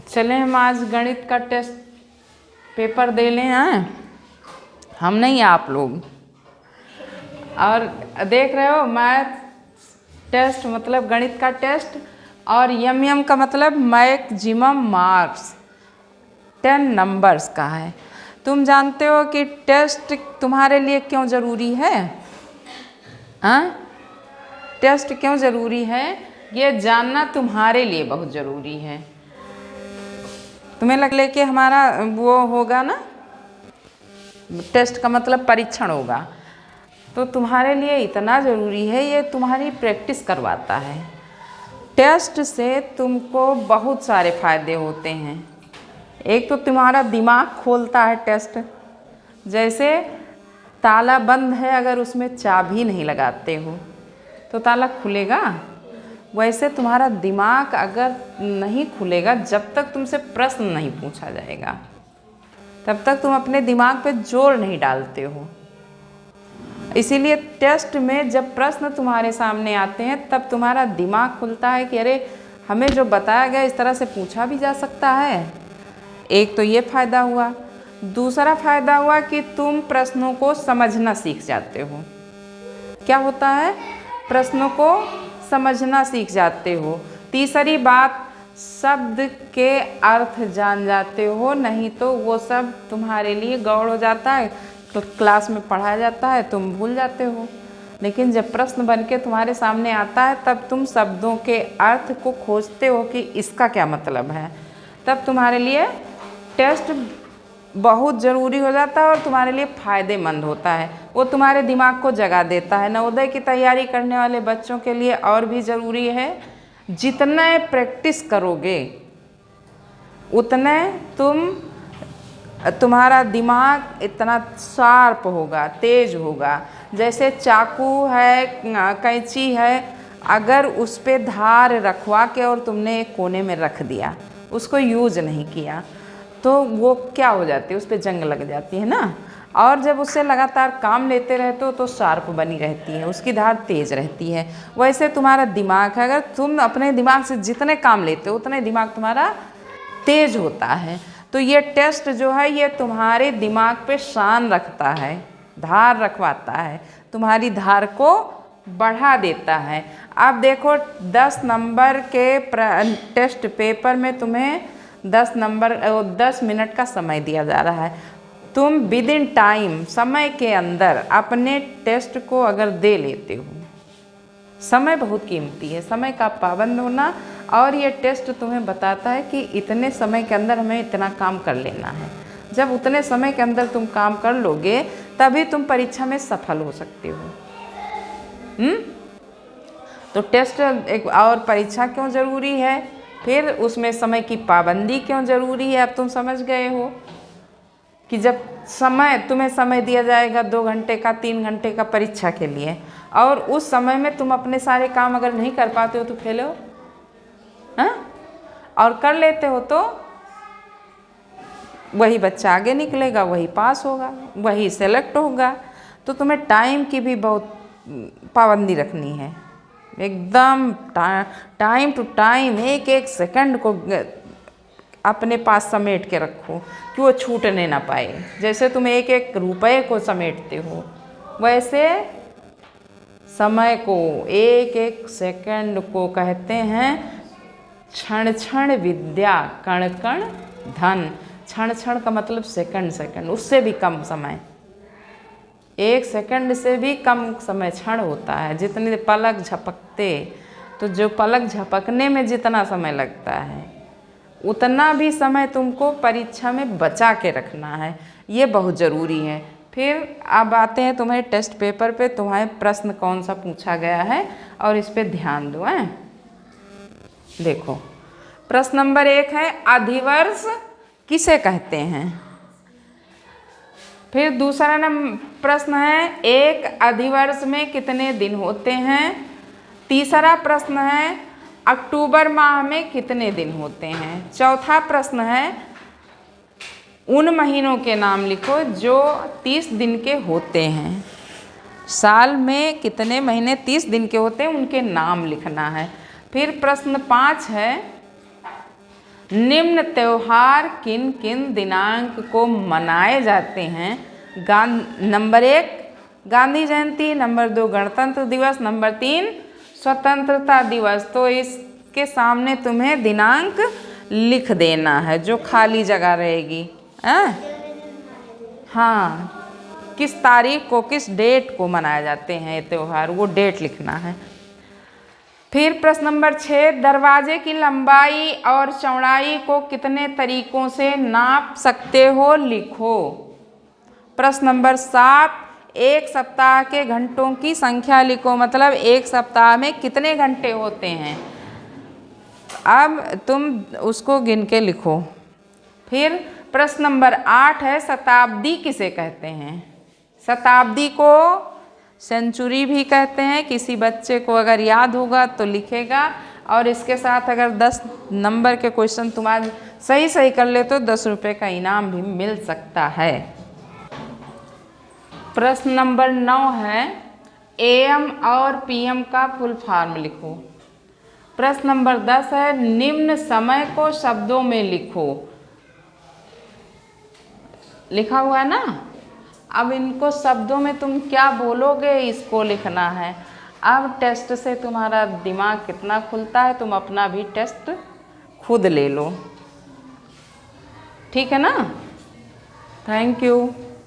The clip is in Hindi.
चलें हम आज गणित का टेस्ट पेपर दे लें। हैं हम नहीं, आप लोग। और देख रहे हो, मैथ टेस्ट मतलब गणित का टेस्ट, और यम का मतलब मैक्सिमम मार्क्स 10 नंबर्स का है। तुम जानते हो कि टेस्ट तुम्हारे लिए क्यों ज़रूरी है? हाँ, टेस्ट क्यों ज़रूरी है ये जानना तुम्हारे लिए बहुत ज़रूरी है। तुम्हें लग कि हमारा वो होगा ना, टेस्ट का मतलब परीक्षण होगा, तो तुम्हारे लिए इतना ज़रूरी है, ये तुम्हारी प्रैक्टिस करवाता है। टेस्ट से तुमको बहुत सारे फ़ायदे होते हैं। एक तो तुम्हारा दिमाग खोलता है टेस्ट। जैसे ताला बंद है, अगर उसमें चाबी नहीं लगाते हो तो ताला खुलेगा? वैसे तुम्हारा दिमाग अगर नहीं खुलेगा, जब तक तुमसे प्रश्न नहीं पूछा जाएगा तब तक तुम अपने दिमाग पे जोर नहीं डालते हो। इसीलिए टेस्ट में जब प्रश्न तुम्हारे सामने आते हैं तब तुम्हारा दिमाग खुलता है कि अरे, हमें जो बताया गया इस तरह से पूछा भी जा सकता है। एक तो ये फ़ायदा हुआ। दूसरा फ़ायदा हुआ कि तुम प्रश्नों को समझना सीख जाते हो। क्या होता है? प्रश्नों को समझना सीख जाते हो। तीसरी बात, शब्द के अर्थ जान जाते हो, नहीं तो वो सब तुम्हारे लिए गौड़ हो जाता है। तो क्लास में पढ़ाया जाता है, तुम भूल जाते हो, लेकिन जब प्रश्न बन के तुम्हारे सामने आता है तब तुम शब्दों के अर्थ को खोजते हो कि इसका क्या मतलब है। तब तुम्हारे लिए टेस्ट बहुत ज़रूरी हो जाता है और तुम्हारे लिए फ़ायदेमंद होता है। वो तुम्हारे दिमाग को जगा देता है। नवोदय की तैयारी करने वाले बच्चों के लिए और भी ज़रूरी है। जितना प्रैक्टिस करोगे उतने तुम्हारा दिमाग इतना शार्प होगा, तेज होगा। जैसे चाकू है, कैंची है, अगर उस पर धार रखवा के और तुमने एक कोने में रख दिया, उसको यूज नहीं किया, तो वो क्या हो जाती है, उस पर जंग लग जाती है ना। और जब उससे लगातार काम लेते रहते हो तो शार्प बनी रहती है, उसकी धार तेज रहती है। वैसे तुम्हारा दिमाग है, अगर तुम अपने दिमाग से जितने काम लेते हो उतने दिमाग तुम्हारा तेज होता है। तो ये टेस्ट जो है ये तुम्हारे दिमाग पे शान रखता है, धार रखवाता है, तुम्हारी धार को बढ़ा देता है। अब देखो, 10 नंबर के टेस्ट पेपर में तुम्हें 10 मिनट का समय दिया जा रहा है। तुम विद इन टाइम, समय के अंदर अपने टेस्ट को अगर दे लेते हो, समय बहुत कीमती है, समय का पाबंद होना। और ये टेस्ट तुम्हें बताता है कि इतने समय के अंदर हमें इतना काम कर लेना है। जब उतने समय के अंदर तुम काम कर लोगे तभी तुम परीक्षा में सफल हो सकते हो। तो टेस्ट एक और परीक्षा क्यों ज़रूरी है, फिर उसमें समय की पाबंदी क्यों ज़रूरी है। अब तुम समझ गए हो कि जब तुम्हें समय दिया जाएगा 2 घंटे का, 3 घंटे का परीक्षा के लिए, और उस समय में तुम अपने सारे काम अगर नहीं कर पाते हो तो फेल हो। हाँ, और कर लेते हो तो वही बच्चा आगे निकलेगा, वही पास होगा, वही सेलेक्ट होगा। तो तुम्हें टाइम की भी बहुत पाबंदी रखनी है, एकदम टाइम टू टाइम, एक एक सेकंड को अपने पास समेट के रखो कि वो छूटने ना पाए। जैसे तुम एक एक रुपए को समेटते हो, वैसे समय को, एक एक सेकंड को कहते हैं क्षण क्षण विद्या, कण कण धन। क्षण क्षण का मतलब सेकंड, सेकंड उससे भी कम समय, 1 सेकंड से भी कम समय क्षण होता है। जितनी पलक झपकते, तो जो पलक झपकने में जितना समय लगता है उतना भी समय तुमको परीक्षा में बचा के रखना है। ये बहुत ज़रूरी है। फिर अब आते हैं तुम्हारे टेस्ट पेपर पे, तुम्हारे प्रश्न कौन सा पूछा गया है और इस पे ध्यान दो। हैं, देखो, प्रश्न नंबर 1 है अधिवर्ष किसे कहते हैं। फिर दूसरा प्रश्न है एक अधिवर्ष में कितने दिन होते हैं। तीसरा प्रश्न है अक्टूबर माह में कितने दिन होते हैं। चौथा प्रश्न है उन महीनों के नाम लिखो जो 30 दिन के होते हैं। साल में कितने महीने 30 दिन के होते हैं, उनके नाम लिखना है। फिर प्रश्न 5 है निम्न त्योहार किन किन दिनांक को मनाए जाते हैं? नंबर 1 गांधी जयंती, नंबर 2 गणतंत्र दिवस, नंबर 3 स्वतंत्रता दिवस। तो इसके सामने तुम्हें दिनांक लिख देना है जो खाली जगह रहेगी। हाँ, किस तारीख को, किस डेट को मनाए जाते हैं ये त्योहार, वो डेट लिखना है। फिर प्रश्न नंबर 6, दरवाजे की लंबाई और चौड़ाई को कितने तरीकों से नाप सकते हो, लिखो। प्रश्न नंबर 7, एक सप्ताह के घंटों की संख्या लिखो, मतलब एक सप्ताह में कितने घंटे होते हैं। अब तुम उसको गिन के लिखो। फिर प्रश्न नंबर 8 है, शताब्दी किसे कहते हैं? शताब्दी को सेंचुरी भी कहते हैं। किसी बच्चे को अगर याद होगा तो लिखेगा, और इसके साथ अगर 10 नंबर के क्वेश्चन तुम्हारे सही कर ले तो 10 रुपये का इनाम भी मिल सकता है। प्रश्न नंबर 9 है, AM और PM का फुल फॉर्म लिखो। प्रश्न नंबर 10 है, निम्न समय को शब्दों में लिखो। लिखा हुआ है ना? अब इनको शब्दों में तुम क्या बोलोगे, इसको लिखना है। अब टेस्ट से तुम्हारा दिमाग कितना खुलता है, तुम अपना भी टेस्ट खुद ले लो, ठीक है ना? Thank you.